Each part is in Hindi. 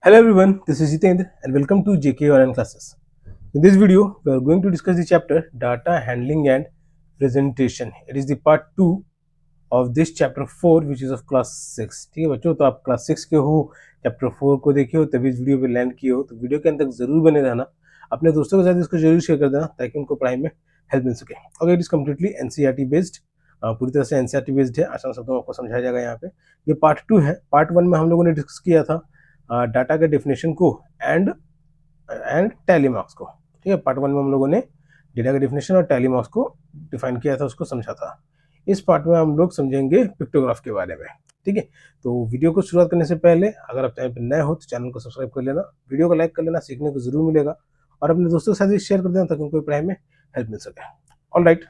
Hello everyone, this is Jitendra and welcome to JK Online Classes. In this video, we are going to discuss the chapter Data Handling and Presentation. It is the part 2 of this chapter 4 which is of class 6. ठीक है बच्चों, तो आप क्लास 6 के हो, चैप्टर 4 को देखे हो, तभी इस वीडियो पे लैंड किए हो, तो वीडियो के अंत तक जरूर बने रहना. अपने दोस्तों के साथ इसको जरूर शेयर कर देना ताकि उनको पढ़ाई में हेल्प मिल सके. Okay, it is completely NCERT based, पूरी तरह से एनसीईआरटी बेस्ड है. आसान शब्दों में आपको समझाया जाएगा यहाँ पे. ये पार्ट 2 है. पार्ट 1 में हम लोगों ने डिस्कस किया था डाटा के डेफिनेशन को एंड टैली मार्क्स को. ठीक है, पार्ट 1 में हम लोगों ने डेटा का डेफिनेशन और टैली मार्क्स को डिफाइन किया था, उसको समझा था. इस पार्ट में हम लोग समझेंगे पिक्टोग्राफ के बारे में. ठीक है, तो वीडियो को शुरुआत करने से पहले अगर आप चैनल पर नए हो तो चैनल को सब्सक्राइब कर लेना, वीडियो को लाइक कर लेना, सीखने को जरूर मिलेगा, और अपने दोस्तों के साथ भी शेयर कर देना ताकि उनको पढ़ाई में हेल्प मिल सके. ऑलराइट,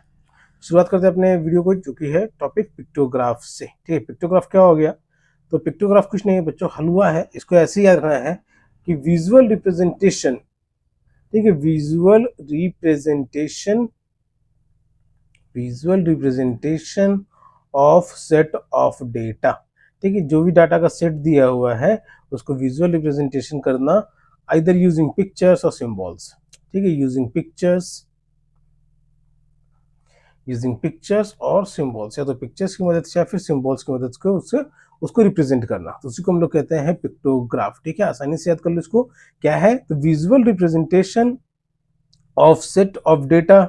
शुरुआत करते हैं अपने वीडियो को, जो कि है टॉपिक पिक्टोग्राफ से. ठीक है, पिक्टोग्राफ क्या हो गया? तो पिक्टोग्राफ कुछ नहीं है बच्चों, हलवा है. इसको ऐसे याद रखना है कि विजुअल रिप्रेजेंटेशन, ठीक है, visual representation of set of data. ठीक है, जो भी डाटा का सेट दिया हुआ है उसको विजुअल रिप्रेजेंटेशन करना, आइदर यूजिंग पिक्चर्स और सिंबल्स. ठीक है, यूजिंग पिक्चर्स और सिंबल्स, या तो पिक्चर्स की मदद से या फिर सिंबल्स की मदद से उसको रिप्रेजेंट करना, तो उसी को हम लोग कहते हैं पिक्टोग्राफ. ठीक है, आसानी से याद कर लो इसको. क्या है? तो visual representation of set of data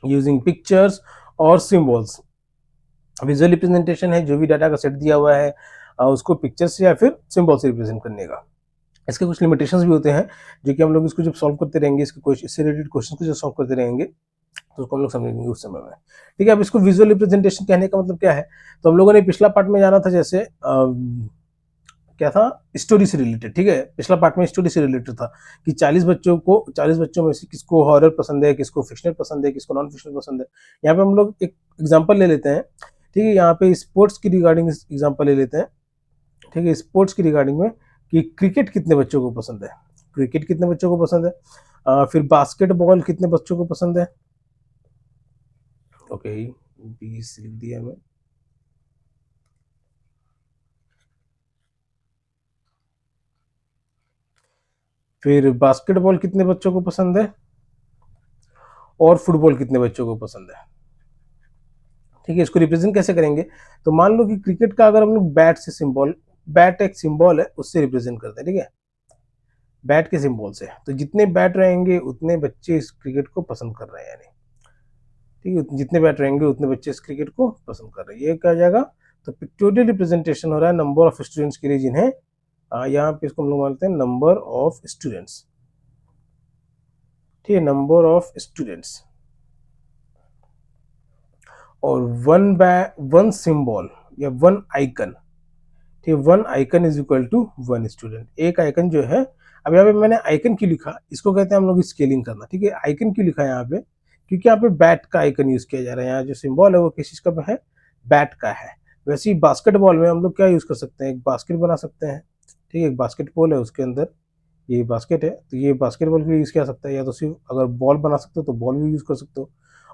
using pictures और सिंबल्स. विजुअल रिप्रेजेंटेशन है जो भी डाटा का सेट दिया हुआ है उसको पिक्चर से या फिर सिंबल से रिप्रेजेंट करने का. इसके कुछ लिमिटेशंस भी होते हैं जो कि हम लोग इसको जब सॉल्व करते रहेंगे, इससे रिलेटेड क्वेश्चन को जब सॉल्व करते रहेंगे तो उसको हम लोग समझेंगे उस समय में. ठीक है, अब इसको विजुअल रिप्रेजेंटेशन कहने का मतलब क्या है? तो हम लोगों ने पिछला पार्ट में जाना था, जैसे क्या था, स्टोरी से रिलेटेड. ठीक है, पिछला पार्ट में स्टोरी से रिलेटेड था कि 40 बच्चों में से किसको हॉरर पसंद है, किसको फिक्शनल पसंद है, किसको नॉन फिक्शनल पसंद है. यहाँ पे हम लोग एक एग्जांपल ले लेते हैं. ठीक है, यहाँ पे स्पोर्ट्स की रिगार्डिंग एग्जांपल ले लेते हैं. ठीक है, स्पोर्ट्स की रिगार्डिंग में कि क्रिकेट कितने बच्चों को पसंद है, फिर बास्केटबॉल कितने बच्चों को पसंद है. ओके, 20 लिख दिया मैं. फिर बास्केटबॉल कितने बच्चों को पसंद है और फुटबॉल कितने बच्चों को पसंद है. ठीक है, इसको रिप्रेजेंट कैसे करेंगे? तो मान लो कि क्रिकेट का अगर हम लोग बैट एक सिंबल है उससे रिप्रेजेंट करते हैं. ठीक है, बैट के सिंबल से, तो जितने बैट रहेंगे उतने बच्चे इस क्रिकेट को पसंद कर रहे हैं. यानी ठीक है, जितने बैट रहेंगे उतने बच्चे इस क्रिकेट को पसंद कर रहे हैं. ये क्या जाएगा? तो पिक्टोरियल रिप्रेजेंटेशन हो रहा है नंबर ऑफ स्टूडेंट्स के लिए, जिन्हें यहाँ पे इसको हम लोग मानते हैं नंबर ऑफ स्टूडेंट्स. ठीक है, नंबर ऑफ स्टूडेंट्स, और वन सिंबल या वन आइकन. ठीक है, one icon is equal to one student. एक आइकन जो है, अब यहाँ पे मैंने आइकन क्यों लिखा, इसको कहते हैं हम लोग स्केलिंग करना. ठीक है, आइकन क्यों लिखा है यहाँ पे? क्योंकि यहाँ पे बैट का आइकन यूज किया जा रहा है. यहाँ जो सिंबल है वो किस चीज का है? बैट का है. वैसे ही बास्केटबॉल में हम लोग क्या यूज कर सकते हैं? एक बास्केट बना सकते हैं. ठीक है, एक बास्केटबॉल है, उसके अंदर ये बास्केट है, तो ये बास्केटबॉल के लिए यूज किया सकता है, या तो सिर्फ अगर बॉल बना सकते हो तो बॉल भी यूज कर सकते हो.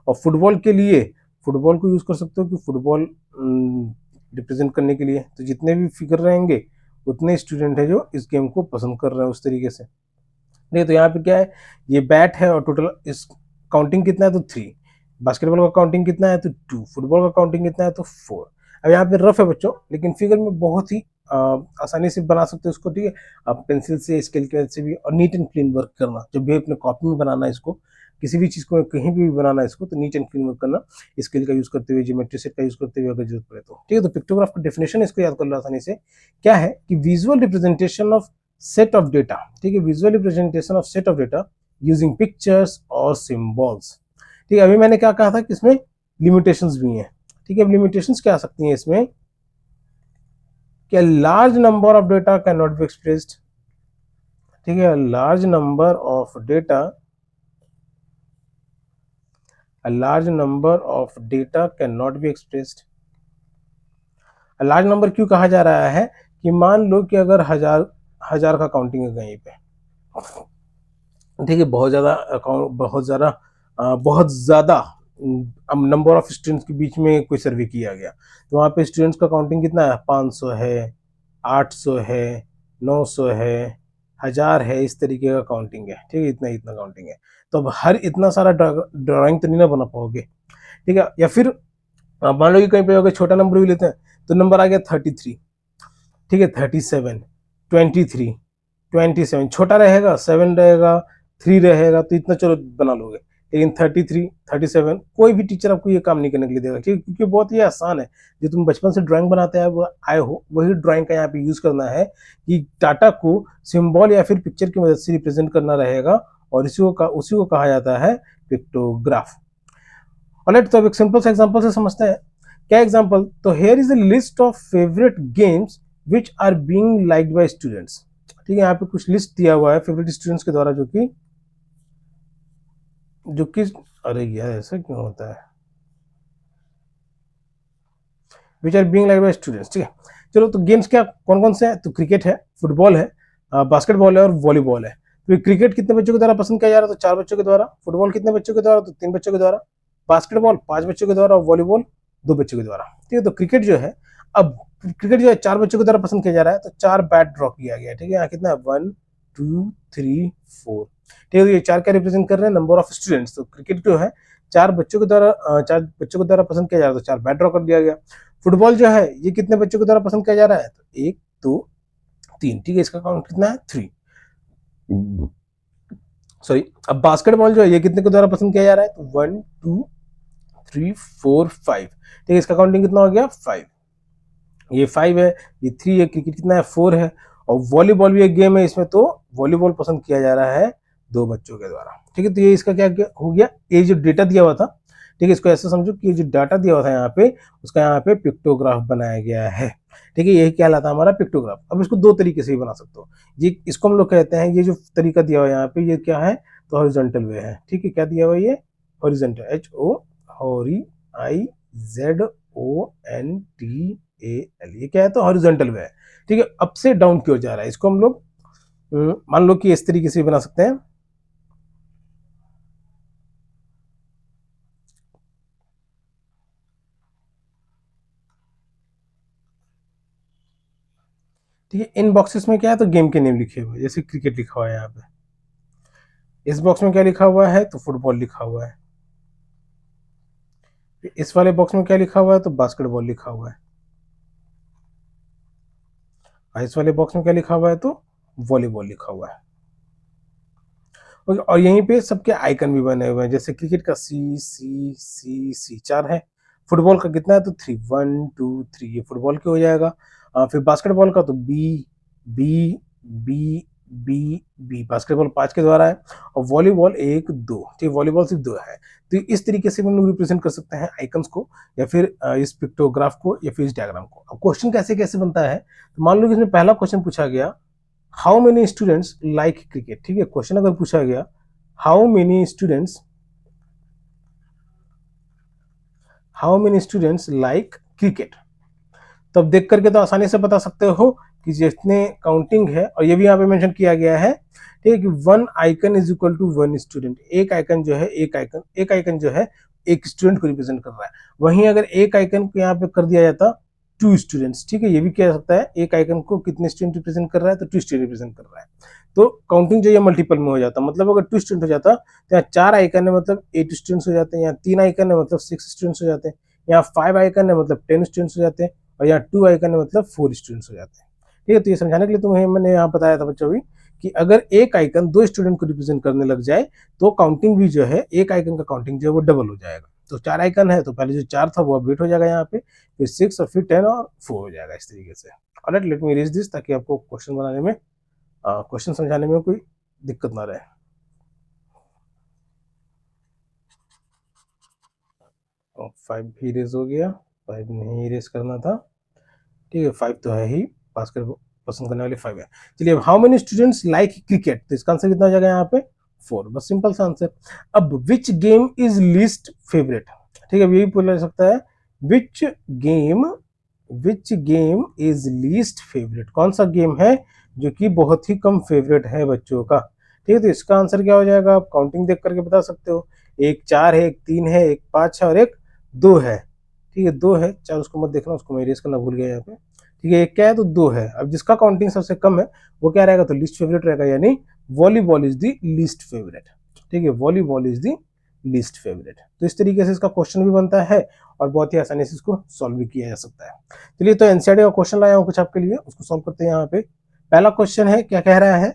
और फुटबॉल के लिए फुटबॉल को यूज कर सकते हो कि फुटबॉल रिप्रेजेंट करने के लिए. तो जितने भी फिगर रहेंगे उतने स्टूडेंट है जो इस गेम को पसंद कर रहे हैं उस तरीके से. नहीं, तो यहाँ पे क्या है, ये बैट है और टोटल इस काउंटिंग कितना है? तो 3. बास्केटबॉल का काउंटिंग कितना है? तो 2. फुटबॉल का काउंटिंग कितना है? तो 4. अब यहाँ पे रफ है बच्चों, लेकिन फिगर में बहुत ही आसानी से बना सकते हो इसको. ठीक है, आप पेंसिल से, स्केल की मदद से भी, और नीट एंड क्लीन वर्क करना. जब भी अपने कॉपी में बनाना है इसको, किसी भी चीज को कहीं भी बनाना है इसको, तो नीट एंड क्लीन वर्क करना, स्केल का यूज करते हुए, ज्योमेट्री सेट का यूज करते हुए अगर जरूरत पड़े तो. ठीक है, तो पिक्टोग्राफ का डेफिनेशन इसको याद कर लो आसानी से. क्या है कि visual representation of set of data. ठीक है, visual representation of set of data using pictures और सिंबल्स. ठीक है, अभी मैंने क्या कहा था कि इसमें लिमिटेशंस भी हैं. ठीक है, अब लिमिटेशंस क्या आ सकती हैं इसमें? कि large number of data can not be expressed. ठीक है, large number of data can not be expressed. Large number क्यों कहा जा रहा है? कि मान लो कि अगर हजार का काउंटिंग है कहीं पे, ठीक है, बहुत ज्यादा नंबर ऑफ स्टूडेंट्स के बीच में कोई सर्वे किया गया, तो वहाँ पे स्टूडेंट्स का काउंटिंग कितना है? 500 है, 800 है, 900 है, 1000 है, इस तरीके का काउंटिंग है, ठीक है, इतना इतना काउंटिंग है। तो अब हर इतना सारा ड्राइंग तो नहीं ना बना पाओगे, ठीक है। या फिर मान लो कि कहीं पे अगर छोटा नंबर भी लेते हैं तो नंबर आ गया 33, ठीक है, 37, 23, 27, छोटा रहेगा 7 रहेगा, 3 रहेगा, तो इतना चलो बना लोगे। लेकिन 33, 37 कोई भी टीचर आपको ये काम नहीं करने के लिए देगा, क्योंकि बहुत ही आसान है। जो तुम बचपन से ड्राइंग बनाते आए हो वही ड्राइंग का यहाँ पे यूज करना है, कि डाटा को सिंबल या फिर पिक्चर की मदद से रिप्रेजेंट करना रहेगा, और उसी को कहा जाता है पिक्टोग्राफ। ऑलराइट, तो अब एक सिंपल सा एग्जांपल से समझते हैं। क्या एग्जांपल? तो here is a list of favourite games which are being liked by students. ठीक है, यहाँ पे कुछ लिस्ट दिया हुआ है फेवरेट स्टूडेंट्स के द्वारा, जो कि अरे यार ऐसा क्यों होता है, which are being liked by students. ठीक है, चलो तो गेम्स क्या कौन कौन से हैं? तो क्रिकेट है, फुटबॉल है, बास्केटबॉल है और वॉलीबॉल है। तो क्रिकेट कितने बच्चों के द्वारा पसंद किया जा रहा है? तो 4 बच्चों के द्वारा। फुटबॉल कितने बच्चों के द्वारा? तो 3 बच्चों के द्वारा। बास्केटबॉल 5 बच्चों के द्वारा और वॉलीबॉल 2 बच्चों के द्वारा। ठीक है, तो क्रिकेट जो है, अब क्रिकेट जो है 4 बच्चों के द्वारा पसंद किया जा रहा है, तो 4 बैट ड्रॉ किया गया है। ठीक है, यहाँ कितना है? 1 2 3 4। ठीक है, तो ये 4 क्या रिप्रेजेंट कर रहे हैं? Number of students. तो क्रिकेट जो है 4 बच्चों के द्वारा 4 बच्चों के द्वारा पसंद किया जा रहा है, तो 4 बैट ड्रॉ कर दिया गया। फुटबॉल जो है ये कितने बच्चों के द्वारा पसंद किया जा रहा है? तो 1 2 3। ठीक है, इसका काउंट कितना है? 3। सॉरी, अब बास्केटबॉल जो है ये कितने के द्वारा पसंद किया जा रहा है? तो 1 2 3 4 5। ठीक है, इसका काउंटिंग कितना हो गया? 5। ये 5 है, ये 3 है, क्रिकेट कितना है? 4 है। और वॉलीबॉल भी एक गेम है, इसमें तो वॉलीबॉल पसंद किया जा रहा है 2 बच्चों के द्वारा। ठीक है, तो ये इसका क्या हो गया? ये जो डेटा दिया हुआ था, ठीक है, इसको ऐसे समझो कि ये जो डाटा दिया हुआ था यहाँ पे, उसका यहाँ पे पिक्टोग्राफ बनाया गया है। ठीक है, यही कहलाता है हमारा पिक्टोग्राफ। अब इसको 2 तरीके से ही बना सकते हो। ये इसको हम लोग कहते हैं, ये जो तरीका दिया हुआ है यहाँ पे, ये क्या है? तो हॉरिजॉन्टल वे है। ठीक है, क्या दिया हुआ है? ये हॉरिजॉन्टल, HO हॉरी IZONTAL, ये क्या है? तो हॉरिजॉन्टल वे है। ठीक है, अप से डाउन की ओर जा रहा है। इसको हम लोग मान लो कि इस तरीके से बना सकते हैं। ठीक है, इन बॉक्सेस में क्या है? तो गेम के नेम लिखे हुए हैं, जैसे क्रिकेट लिखा हुआ है यहाँ पे। इस बॉक्स में क्या लिखा हुआ है? तो फुटबॉल लिखा हुआ है। इस वाले बॉक्स में क्या लिखा हुआ है? तो बास्केटबॉल लिखा हुआ है। और इस वाले बॉक्स में क्या लिखा हुआ है? तो वॉलीबॉल लिखा हुआ है। और यहीं पे सबके आइकन भी बने हुए हैं, जैसे क्रिकेट का C 4 है। फुटबॉल का कितना है? तो 3 1 2 3, ये फुटबॉल के हो जाएगा। फिर बास्केटबॉल का तो बी बी बी बास्केटबॉल 5 के द्वारा है। और वॉलीबॉल 1 2, ठीक, वॉलीबॉल सिर्फ 2 है। तो इस तरीके से हम लोग रिप्रेजेंट कर सकते हैं आइकन्स को, या फिर इस पिक्टोग्राफ को, या फिर इस डायग्राम को। अब क्वेश्चन कैसे कैसे बनता है? तो मान लो कि इसमें पहला क्वेश्चन पूछा गया, how many students like cricket. ठीक है, क्वेश्चन अगर पूछा गया how many students like cricket, तो अब देख करके तो आसानी से बता सकते हो कि जितने काउंटिंग है, और ये भी यहाँ पे मेंशन किया गया है, ठीक है, कि 1 icon is equal to 1 student. एक आइकन जो है, एक आइकन जो है एक स्टूडेंट को रिप्रेजेंट कर रहा है। वहीं अगर एक आइकन को यहाँ पे कर दिया जाता 2 स्टूडेंट्स, ठीक है, ये भी कह सकता है एक आइकन को कितने स्टूडेंट रिप्रेजेंट कर रहा है? तो 2 स्टूडेंट रिप्रेजेंट कर रहा है। तो काउंटिंग जो है मल्टीपल में हो जाता, मतलब अगर 2 स्टूडेंट हो जाता तो यहाँ 4 आइकन है, मतलब 8 स्टूडेंट्स हो जाते हैं। यहाँ 3 आइकन है, मतलब 6 स्टूडेंट्स हो जाते हैं। यहाँ 5 आइकन है, मतलब 10 स्टूडेंट्स हो जाते हैं। और यहाँ 2 आइकन है, मतलब 4 स्टूडेंट्स हो जाते हैं। ठीक है, तो ये समझाने के लिए तुम्हें मैंने यहाँ बताया था बच्चों भी, कि अगर एक आइकन 2 स्टूडेंट को रिप्रेजेंट करने लग जाए, तो काउंटिंग भी जो है, एक आइकन का काउंटिंग जो है वो डबल हो जाएगा। तो 4 आइकन है, तो पहले जो 4 था वो अपडेट हो जाएगा यहाँ पे, फिर 6 और फिर 10 और 4 हो जाएगा, इस तरीके से। Alright, let me erase this, ताकि आपको क्वेश्चन बनाने में, क्वेश्चन समझाने में कोई दिक्कत ना रहे। 5 भी इरेज हो गया, 5 नहीं इरेज करना था। ठीक है, 5 तो है ही, बास्केट पसंद करने वाले 5 है। चलिए, अब how many students like cricket, तो इसका आंसर कितना हो जाएगा यहाँ पे? 4, बस सिंपल सा आंसर। अब which game is least favourite, ठीक है, यही बोला जा सकता है, which game is least favourite, कौन सा गेम है जो कि बहुत ही कम फेवरेट है बच्चों का। ठीक है, तो इसका आंसर क्या हो जाएगा? आप काउंटिंग देख करके बता सकते हो। एक 4 है, एक 3 है, एक 5 है और एक 2 है। ठीक है, 2 है, 4 उसको मत देखना, उसको मैं इरेज करना भूल गया यहाँ पे। ठीक है, एक क्या है तो 2 है। अब जिसका काउंटिंग सबसे कम है वो क्या रहेगा, तो लीस्ट फेवरेट रहेगा, यानी volleyball is the least favourite. ठीक है, volleyball is the least favourite. तो इस तरीके से इसका क्वेश्चन भी बनता है और बहुत ही आसानी से इसको सॉल्व भी किया जा सकता है। चलिए, तो एनसीईआरटी का क्वेश्चन लाया हूँ कुछ आपके लिए, उसको सॉल्व करते हैं। यहाँ पे पहला क्वेश्चन है, क्या कह रहा है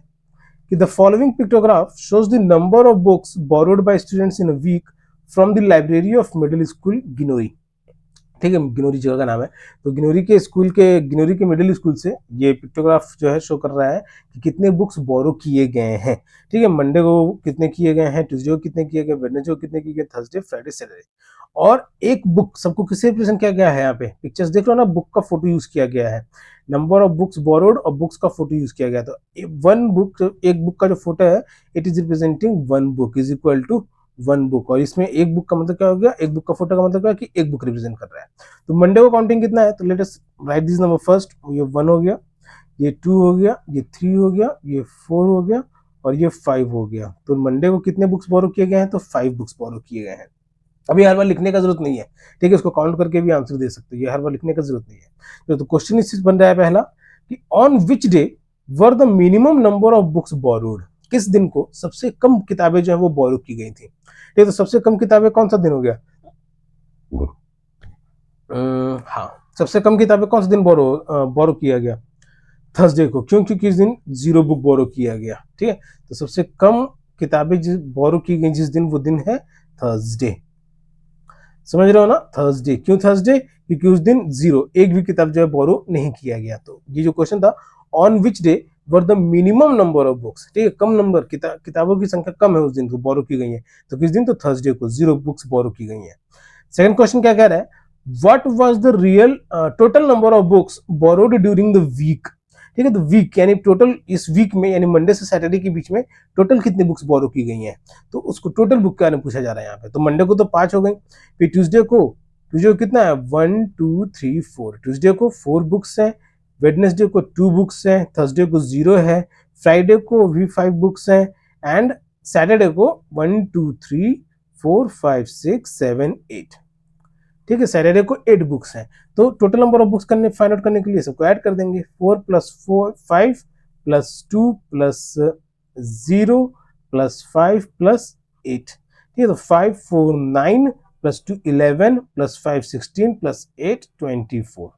कि the following pictograph shows the number of books borrowed by students in a week from the library of middle school गिनोरी। ठीक है, गिनोरी जगह का नाम है। तो गिनोरी के मिडिल स्कूल से ये पिक्टोग्राफ जो है शो कर रहा है कि कितने बुक्स बोरो किए गए हैं। ठीक है, मंडे को कितने किए गए हैं, ट्यूसडे को कितने किए गए, वेडनेसडे को कितने किए गए, थर्सडे, फ्राइडे, सैटरडे। और एक बुक सबको किससे रिप्रेजेंट किया गया है, यहाँ पे पिक्चर्स देख लो ना, बुक का फोटो यूज किया गया है। नंबर ऑफ बुक्स बोरोड और बुक्स का फोटो यूज किया गया। तो वन बुक, एक बुक का जो फोटो है, it is representing one book is equal to one book. और इसमें एक बुक का मतलब क्या हो गया, एक बुक का फोटो का मतलब क्या, कि एक बुक रिप्रेजेंट कर रहा है। तो मंडे को काउंटिंग कितना है, तो let us right this number first. ये 1 हो गया, ये 2 हो गया, ये 3 हो गया, ये 4 हो गया और ये 5 हो गया। तो मंडे को कितने बुक्स बोरो किए गए हैं, तो 5 बुक्स बोरो किए गए हैं। अभी हर बार लिखने का जरूरत नहीं है, ठीक है, इसको काउंट करके भी आंसर दे सकते हैं, हर बार लिखने का जरूरत नहीं है। तो क्वेश्चन इस बन रहा है पहला कि on which day were the minimum number of books borrowed, किस दिन को सबसे कम किताबें जो है वो बोरो की गई थी। ठीक है, तो सबसे कम किताबें कौन सा दिन हो गया, हाँ, सबसे कम किताबें कौन सा दिन बोरो किया गया, थर्सडे को। क्यों, क्योंकि इस दिन 0 बुक बोरो किया गया। ठीक है, तो सबसे कम किताबें बोरो की गई जिस दिन, वो दिन है थर्सडे। समझ रहे हो ना, थर्सडे। क्यों थर्सडे, क्योंकि उस दिन 0, एक भी किताब जो है बोरो नहीं किया गया। तो ये जो क्वेश्चन था, on which day were the minimum number of books, ठीक है, कम नंबर किताबों की संख्या कम है उस दिन, तो बोरो की गई है। तो किस दिन, तो थर्सडे को 0 बुक्स बोरो की गई है। सेकंड क्वेश्चन क्या कह रहा है, what was the real total number of books borrowed during the week. ठीक है, तो वीक यानी टोटल, इस वीक में यानी मंडे से सैटरडे के बीच में टोटल कितनी बुक्स बोरो की गई हैं, तो उसको टोटल बुक के बारे में पूछा जा रहा है यहाँ पे। तो मंडे को तो 5 हो गई, फिर ट्यूसडे को कितना है, 1 2 3 4, ट्यूसडे को 4 बुक्स है, वेडनेसडे को 2 बुक्स है, थर्सडे को 0 है, फ्राइडे को भी 5 बुक्स है, एंड सैटरडे को 1 2 3 4 5 6 7 8। ठीक है, सैटरडे को 8 बुक्स हैं। तो total number of books find out करने के लिए सबको ऐड कर देंगे, 4 + 4 5 + 2 + 0 + 5 + 8। ठीक है, तो 5 4 9 + 2 11 + 5 16 + 8 24।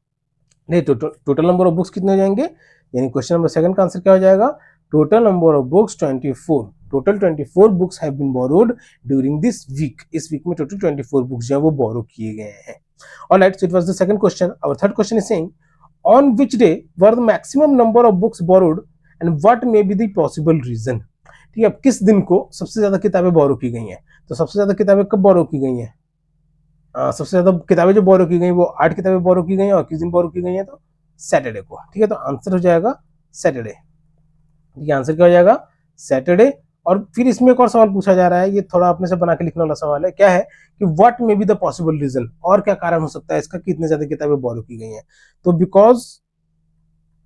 नहीं, टोटल नंबर ऑफ बुक्स कितने हो जाएंगे, यानी क्वेश्चन नंबर सेकंड का आंसर क्या हो जाएगा, टोटल नंबर ऑफ बुक्स 24। टोटल 24 books have been borrowed during this week. इस वीक में टोटल 24 बुक्स जो है वो बोरो किए गए हैं। Alright, so it was the second question. Our third question is saying on which day were the maximum number of books borrowed and what may be the possible reason. ठीक है, अब किस दिन को सबसे ज्यादा किताबें बोरो की गई हैं, तो सबसे ज्यादा किताबें कब बोरो की गई हैं, सबसे ज्यादा किताबें जो बोरो की गई वो 8 किताबें बोरो की गई हैं, और किस दिन बोरो की गई हैं, तो सैटरडे को। ठीक है, तो आंसर हो जाएगा सैटरडे। ठीक है, आंसर क्या हो जाएगा, सैटरडे। और फिर इसमें एक और सवाल पूछा जा रहा है, ये थोड़ा अपने से बना के लिखने वाला सवाल है। क्या है कि what may be the possible reason, और क्या कारण हो सकता है इसका कि इतने ज्यादा किताबें बोरो की गई हैं। तो because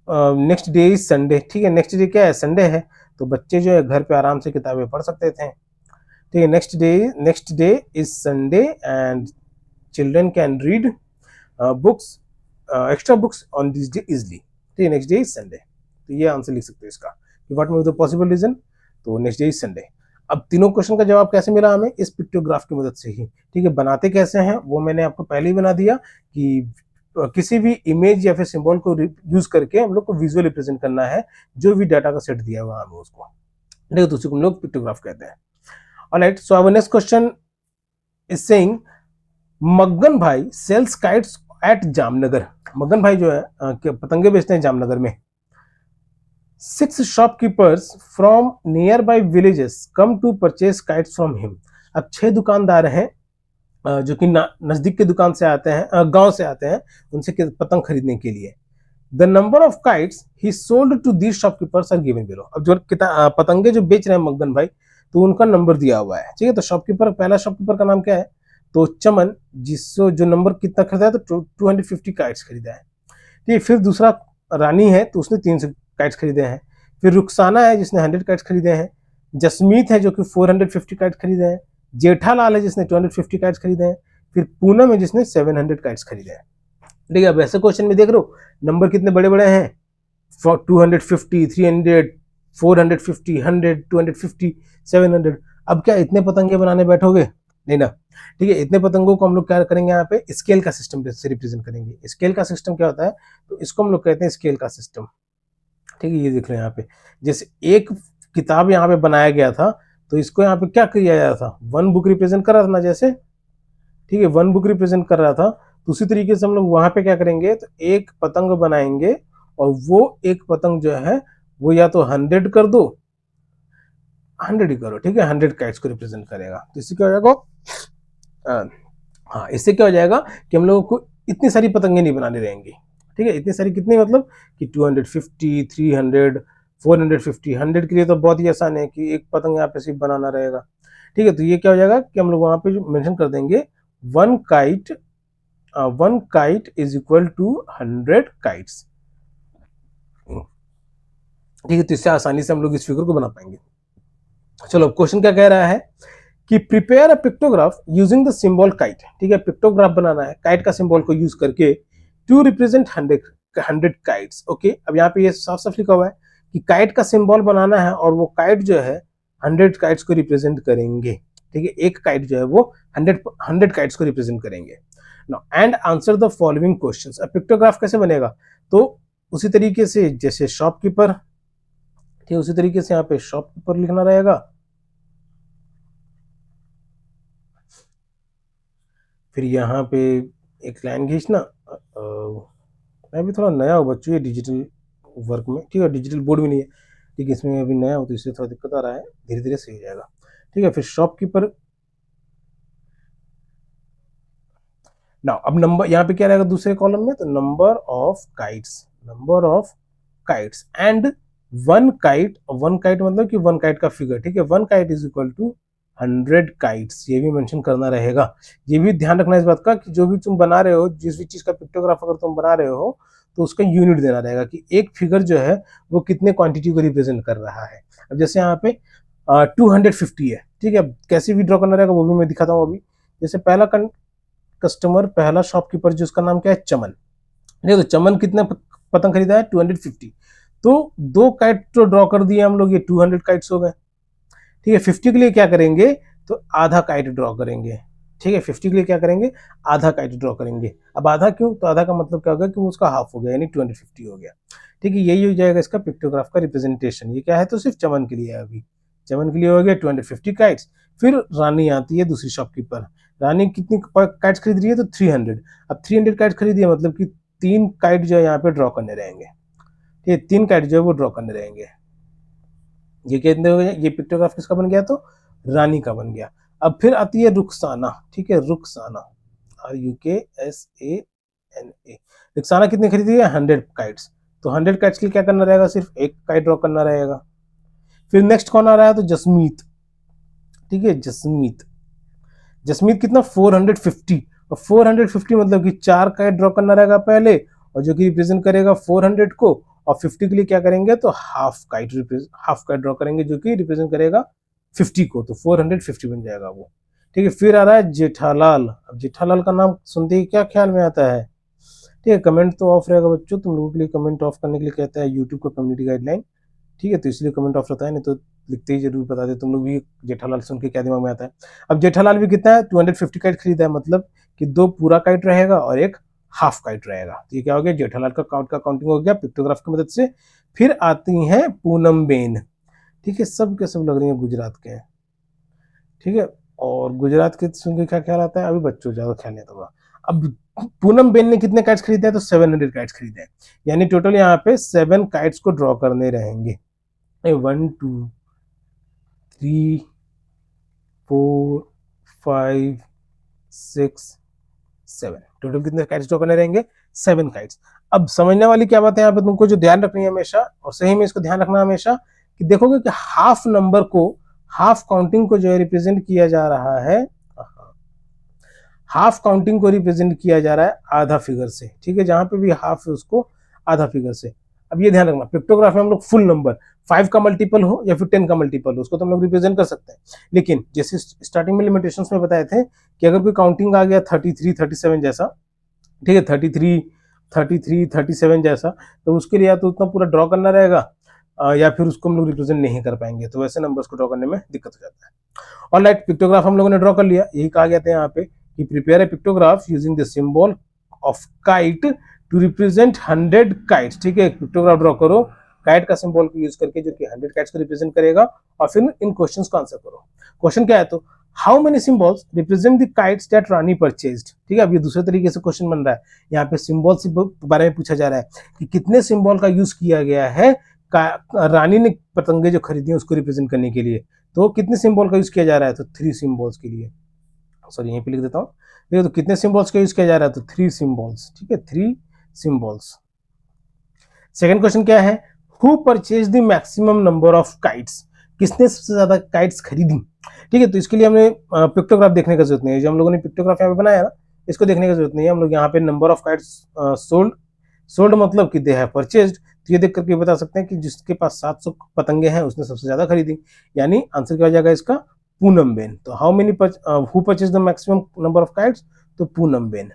next day is Sunday. ठीक है, नेक्स्ट डे क्या है, संडे है, तो बच्चे जो है घर पे आराम से किताबें पढ़ सकते थे। ठीक है, next day is Sunday and children can read books, extra books on this day easily. ठीक है, नेक्स्ट डे इज संडे। तो ये आंसर लिख सकते हो इसका, what may be the possible reason, तो नेक्स्ट डे इज संडे। अब तीनों क्वेश्चन का जवाब कैसे मिला हमें, इस पिक्टोग्राफ की मदद से ही। ठीक है, बनाते कैसे हैं वो मैंने आपको पहले ही बना दिया कि किसी भी इमेज या फिर सिंबल को यूज करके हम लोग को विजुअल रिप्रेजेंट करना है, जो भी डाटा का सेट दिया हुआ हमें उसको। ठीक है, तो उसी को हम लोग पिक्टोग्राफ कहते हैं। Alright, so our next question is saying Magan भाई सेल्स काइट्स एट जामनगर। मगन भाई जो है पतंगे बेचते हैं जामनगर में। 6 shopkeepers from nearby villages come to purchase kites from him. अब 6 दुकानदार हैं जो कि नजदीक के दुकान से आते हैं, गांव से आते हैं उनसे पतंग खरीदने के लिए। The number of kites he sold to these shopkeepers are given below. अब जो पतंगे जो बेच रहे हैं मगन भाई, तो उनका नंबर दिया हुआ है। ठीक है, तो शॉपकीपर, पहला शॉपकीपर का नाम क्या है, तो चमन, जिससे जो नंबर कितना खरीदा है, तो 250 काइट्स खरीदा है। ठीक है, फिर दूसरा रानी है, तो उसने 300 काइट्स खरीदे हैं। फिर रुखसाना है जिसने 100 काइट्स खरीदे हैं। जसमीत है जो कि 450 काइट्स खरीदे हैं। जेठालाल है जिसने 250 काइट्स खरीदे हैं। फिर पूनम है जिसने 700 काइट्स खरीदे हैं। ठीक है, अब ऐसे क्वेश्चन में देख रहे हो नंबर कितने बड़े बड़े हैं, 250, 300, 450, 100, 250, 700। अब क्या इतने पतंगे बनाने बैठोगे, नहीं ना। ठीक है, इतने पतंगों को हम लोग क्या करेंगे, यहाँ पे स्केल का सिस्टम से रिप्रेजेंट करेंगे। स्केल का सिस्टम क्या होता है, तो इसको हम लोग कहते हैं स्केल का सिस्टम। ठीक है, ये देख लो यहाँ पे, जैसे एक किताब यहाँ पे बनाया गया था, तो इसको यहाँ पे क्या किया जा रहा था, वन बुक रिप्रेजेंट कर रहा था ना, जैसे ठीक है वन बुक रिप्रेजेंट कर रहा था, तो उसी तरीके से हम लोग वहां पे क्या करेंगे, तो एक पतंग बनाएंगे, और वो एक पतंग जो है वो या तो 100 कर दो, 100 ही करो, ठीक है, 100 काइट्स को रिप्रेजेंट करेगा। तो इससे क्या हो जाएगा, हाँ इससे क्या हो जाएगा कि हम लोगों को इतनी सारी पतंगे नहीं बनानी रहेंगी। ठीक है, इतनी सारी कितनी, मतलब कि 250, 300, 450, 100 के लिए तो बहुत ही आसान है कि एक पतंग यहाँ पे सिर्फ बनाना रहेगा। ठीक है, तो ये क्या हो जाएगा कि हम लोग वहां पे जो मेंशन कर देंगे, one kite is equal to 100 kites. ठीक है, तो इससे आसानी से हम लोग इस फिगर को बना पाएंगे। चलो, क्वेश्चन क्या कह रहा है कि prepare a pictograph using the symbol kite. ठीक है, पिक्टोग्राफ बनाना है काइट का सिंबल को यूज करके टू रिप्रेजेंट 100 काइट्स। ओके, अब यहाँ पे ये साफ साफ लिखा हुआ है कि काइट का सिंबल बनाना है, और वो काइट जो है 100 काइट्स को रिप्रेजेंट करेंगे। ठीक है, एक काइट जो है वो 100 काइट्स को रिप्रेजेंट करेंगे। Now and answer the following questions. अब पिक्टोग्राफ कैसे बनेगा, तो उसी तरीके से जैसे शॉपकीपर, ठीक है, उसी तरीके से यहाँ पे शॉपकीपर लिखना रहेगा। फिर यहाँ पे एक लाइन खींचना। मैं भी थोड़ा नया हूँ बच्चों ये डिजिटल वर्क में, ठीक है, डिजिटल बोर्ड भी नहीं है, ठीक है, इसमें अभी नया हो तो इसलिए थोड़ा दिक्कत आ रहा है, धीरे धीरे सही हो जाएगा। ठीक है, फिर शॉपकीपर। ना अब नंबर यहाँ पे क्या रहेगा दूसरे कॉलम में, तो number of kites and one kite मतलब कि वन काइट का फिगर। ठीक है, one kite is equal to 100 kites, ये भी मेंशन करना रहेगा। ये भी ध्यान रखना इस बात का कि जो भी तुम बना रहे हो, जिस भी चीज का पिक्टोग्राफ अगर तुम बना रहे हो, तो उसका यूनिट देना रहेगा कि एक फिगर जो है वो कितने क्वांटिटी को रिप्रेजेंट कर रहा है। अब जैसे यहाँ पे 250 है, ठीक है, कैसे भी ड्रॉ करना रहेगा वो भी मैं दिखाता हूँ अभी। जैसे पहला कस्टमर, पहला शॉपकीपर जिसका नाम क्या है, चमन। नहीं, तो चमन कितने पतंग खरीदा है, 250। तो दो काइट तो ड्रॉ कर दिए हम लोग, ये 200 काइट्स हो गए। ठीक है, 50 के लिए क्या करेंगे, तो आधा काइट ड्रॉ करेंगे। ठीक है, 50 के लिए क्या करेंगे, आधा काइट ड्रॉ करेंगे। अब आधा क्यों, तो आधा का मतलब क्या होगा कि वो उसका हाफ हो गया, यानी 250 हो गया। ठीक है, यही हो जाएगा इसका पिक्टोग्राफ का रिप्रेजेंटेशन। ये क्या है, तो सिर्फ चमन के लिए है, अभी चमन के लिए हो गया 250 काइट्स। फिर रानी आती है दूसरी शॉपकीपर, रानी कितनी काइट्स खरीद रही है, तो 300। अब 300 काइट्स खरीदी है, मतलब कि 3 काइट जो है यहाँ पे ड्रॉ करने रहेंगे। ठीक है, 3 काइट जो है वो ड्रॉ करने रहेंगे। ये कितने हो गए, ये पिक्टोग्राफ किसका बन गया, तो रानी का बन गया। अब फिर आती है रुखसाना। ठीक है, रुखसाना, RUKSANA। रुखसाना कितने खरीदी है, 100 काइट्स। तो 100 काइट्स के लिए क्या करना रहेगा, सिर्फ एक काइट ड्रॉ करना रहेगा। फिर नेक्स्ट कौन आ रहा है, तो जसमीत। ठीक है, जसमीत, जसमीत कितना, 450। और 450 मतलब कि 4 काइट ड्रॉ करना रहेगा पहले, और जो कि रिप्रेजेंट करेगा 400 को। और 50 के लिए क्या करेंगे, तो हाफ काइट ड्रॉ करेंगे, जो कि रिप्रेजेंट करेगा 50 को, तो 450 बन जाएगा वो। ठीक है, फिर आ रहा है जेठालाल। अब जेठालाल का नाम सुनते ही क्या ख्याल में आता है, ठीक है, कमेंट तो ऑफ रहेगा बच्चों, तुम लोगों के लिए कमेंट ऑफ करने के लिए कहता है यूट्यूब का कम्युनिटी गाइडलाइन। ठीक है, तो इसलिए कमेंट ऑफ रहता है, नहीं तो लिखते ही जरूर बता दे। तुम लोग भी जेठालाल सुन के क्या दिमाग में आता है। अब जेठालाल भी कितना है, 250 काइट खरीदा है, मतलब कि 2 पूरा काइट रहेगा और एक हाफ काइट रहेगा। तो ये क्या हो गया, जेठालाल का काउंटिंग हो गया पिक्टोग्राफ की मदद से। फिर आती हैं पूनम बेन। ठीक है, सब के सब लग रही है गुजरात के हैं। ठीक है, और गुजरात के सुन के क्या ख्याल आता है, अभी बच्चों ज्यादा ख्याल नहीं होगा। अब पूनम बेन ने कितने काइट्स खरीदे हैं, तो 700 काइट्स खरीदे हैं, यानी टोटल यहाँ पे 7 काइट्स को ड्रॉ करने रहेंगे। 1 2 3 4 5 6 7, टोटल कितने काइट्स ड्रॉ करने रहेंगे, 7 काइट्स। अब समझने वाली क्या बात है यहाँ पे तुमको जो ध्यान रखनी है हमेशा, और सही में इसको ध्यान रखना हमेशा, कि देखोगे कि हाफ नंबर को, हाफ काउंटिंग को जो है रिप्रेजेंट किया जा रहा है, हाफ काउंटिंग को रिप्रेजेंट किया जा रहा है आधा फिगर से। ठीक है, जहां पे भी हाफ है उसको आधा फिगर से। अब ये ध्यान रखना, पिक्टोग्राफ में हम लोग फुल नंबर 5 का मल्टीपल हो या फिर 10 का मल्टीपल हो, उसको तो हम लोग रिप्रेजेंट कर सकते हैं। लेकिन जैसे स्टार्टिंग में लिमिटेशंस में बताए थे कि अगर कोई काउंटिंग आ गया 33 37 जैसा, ठीक है, 33 33, 37 जैसा, तो उसके लिए या तो उतना पूरा ड्रॉ करना रहेगा या फिर उसको हम लोग रिप्रेजेंट नहीं कर पाएंगे, तो वैसे नंबर्स को ड्रॉ करने में दिक्कत हो जाता है। ऑलराइट, पिक्टोग्राफ हम लोगों ने ड्रॉ कर लिया। यही कहा गया था यहाँ पे कि prepare a pictograph using the symbol of kite to represent 100 kites. ठीक है, पिक्टोग्राफ ड्रॉ करो काइट का सिंबल को यूज करके जो कि 100 काइट्स को रिप्रेजेंट करेगा, और फिर इन क्वेश्चंस को आंसर करो। क्वेश्चन क्या है, तो how many symbols represent the kites that Rani purchased. ठीक है, अब ये दूसरे तरीके से क्वेश्चन बन रहा है। यहाँ पे सिंबल्स के बारे में पूछा जा रहा है कि कितने सिंबल का यूज किया गया है रानी ने पतंगे जो खरीदी उसको रिप्रेजेंट करने के लिए। तो कितने सिंबल का यूज किया जा रहा है, तो 3 सिंबल्स के लिए। सॉरी, यहीं पे लिख देता हूँ। देखो तो कितने सिंबल्स का यूज किया जा रहा है, तो 3 सिंबल्स। ठीक है, 3 सिंबल्स। सेकंड क्वेश्चन क्या है, who purchase the maximum number of kites. किसने सबसे ज्यादा काइट्स खरीदी। ठीक है, तो इसके लिए हमें पिक्टोग्राफ देखने का जरूरत नहीं है। जो हम लोगों ने पिक्टोग्राफ यहाँ पे बनाया ना, इसको देखने की जरूरत नहीं है। हम लोग यहाँ पे नंबर ऑफ काइट्स सोल्ड मतलब कि दे हैव परचेज्ड, तो ये देख करके बता सकते हैं कि जिसके पास 700 पतंगे हैं उसने सबसे ज्यादा खरीदी। यानी आंसर क्या हो जाएगा इसका, पूनम बेन। तो how many who purchase the maximum number of kites, तो Poonam ben.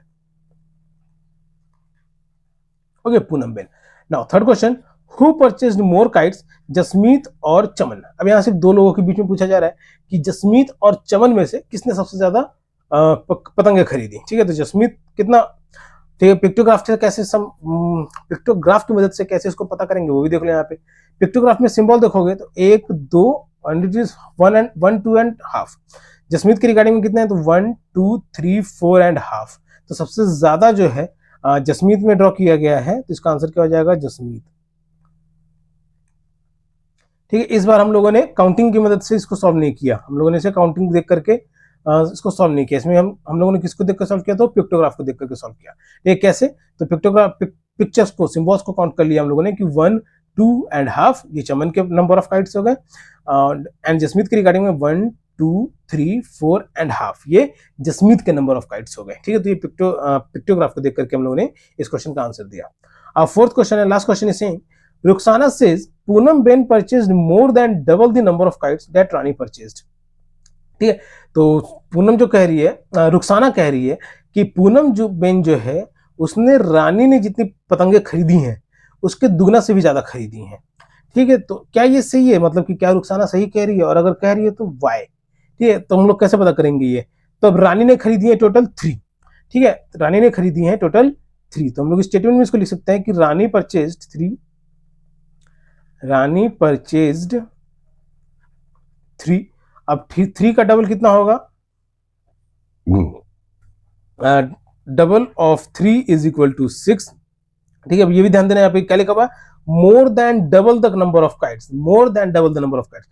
Okay, Poonam ben. Now third question, who purchased more kites, Jasmeet और चमन। अब यहाँ सिर्फ 2 लोगों के बीच में पूछा जा रहा है कि जसमीत और चमन में से किसने सबसे ज्यादा पतंगे खरीदी। ठीक है, तो जसमीत कितना, ठीक है, पिक्टोग्राफ से कैसे पिक्टोग्राफ की मदद से कैसे इसको पता करेंगे वो भी देख लो। यहाँ पे पिक्टोग्राफ में सिंबल देखोगे तो 1, 2 and it is 1, 2 and half. Jasmeet की रिगार्डिंग में कितने हैं, तो 1, 2, 3, 4 एंड हाफ। तो सबसे ज्यादा जो है जसमीत में ड्रॉ किया गया है, तो इसका आंसर क्या हो जाएगा, जसमीत। ठीक है, इस बार हम लोगों ने काउंटिंग की मदद से इसको सॉल्व नहीं किया। हम लोगों ने इसे काउंटिंग देख करके इसको सॉल्व नहीं किया। इसमें हम लोगों ने किसको देख कर सॉल्व किया, तो पिक्टोग्राफ को देख करके सॉल्व किया। ये कैसे, तो पिक्टोग्राफ पिक्चर्स को, सिंबल्स को काउंट कर लिया हम लोगों ने कि 1, 2 एंड हाफ, ये चमन के नंबर ऑफ काइट्स हो गए। एंड जसमीत की रिगार्डिंग में 1, 2, 3, 4 एंड हाफ, ये जसमीत के नंबर ऑफ काइट्स हो गए। ठीक है, तो ये पिक्टोग्राफ को देख करके हम लोगों ने इस क्वेश्चन का आंसर दिया। अब फोर्थ क्वेश्चन है, last question is saying Ruxana says Poonam Ben purchased more than double the number of kites that Rani purchased. ठीक है, तो पूनम जो कह रही है, रुखसाना कह रही है कि पूनम जो बेन जो है उसने रानी ने जितनी पतंगे खरीदी हैं उसके दुगना से भी ज्यादा खरीदी हैं। ठीक है, तो क्या ये सही है, मतलब कि क्या रुखसाना सही कह रही है, और अगर कह रही है तो वाई। ठीक है, तो हम लोग कैसे पता करेंगे ये, तो अब रानी ने खरीदी है टोटल 3। ठीक है, रानी ने खरीदी है टोटल 3, तो हम लोग स्टेटमेंट में इसको लिख सकते हैं कि रानी परचेज्ड 3, रानी परचेज्ड 3। अब 3 का डबल कितना होगा, double of 3 is equal to 6। ठीक है, अब ये भी ध्यान देना, यहाँ पे क्या लिखा हुआ, more than double the number of kites, more than double the number of kites,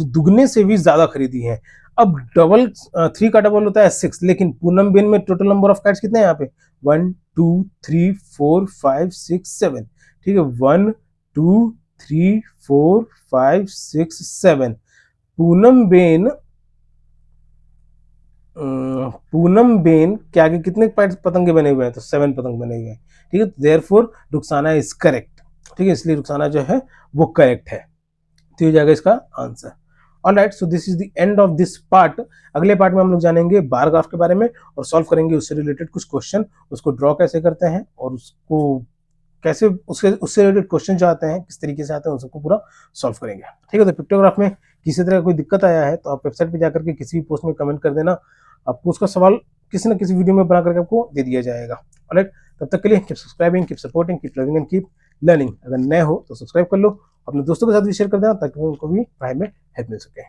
दुगने से भी ज्यादा खरीदी है। अब डबल 3 का डबल होता है 6, लेकिन पूनम बेन में टोटल नंबर ऑफ काइट्स कितने हैं यहाँ पे, 1, 2, 3, 4, 5, 6, 7। ठीक है, 1, 2, 3, 4, 5, 6, 7। पूनम बेन के आगे कितने पतंगे बने हुए हैं, तो 7 पतंग बने हुए हैं। ठीक है, देयरफॉर रुखसाना इज करेक्ट। ठीक है, इसलिए रुखसाना जो है वो करेक्ट है, तो ये जाएगा इसका answer. Alright, so this is the end of this part. अगले पार्ट में हम लोग जानेंगे बार ग्राफ के बारे में और सॉल्व करेंगे उससे रिलेटेड कुछ क्वेश्चन, उसको ड्रॉ कैसे करते हैं और उसको कैसे उससे रिलेटेड क्वेश्चन जो आते हैं किस तरीके से आते हैं उन सबको पूरा सॉल्व करेंगे। ठीक है, तो पिक्टोग्राफ में किसी तरह कोई दिक्कत आया है तो आप वेबसाइट पे जाकर के किसी भी पोस्ट में कमेंट कर देना, आपको उसका सवाल किसी न किसी वीडियो में बना करके आपको दे दिया जाएगा। ऑलराइट, तब तक के लिए keep subscribing, keep supporting, keep loving and keep learning. अगर नए हो तो सब्सक्राइब कर लो, अपने दोस्तों के साथ भी शेयर कर देना ताकि उनको भी पढ़ाई में हेल्प मिल सके।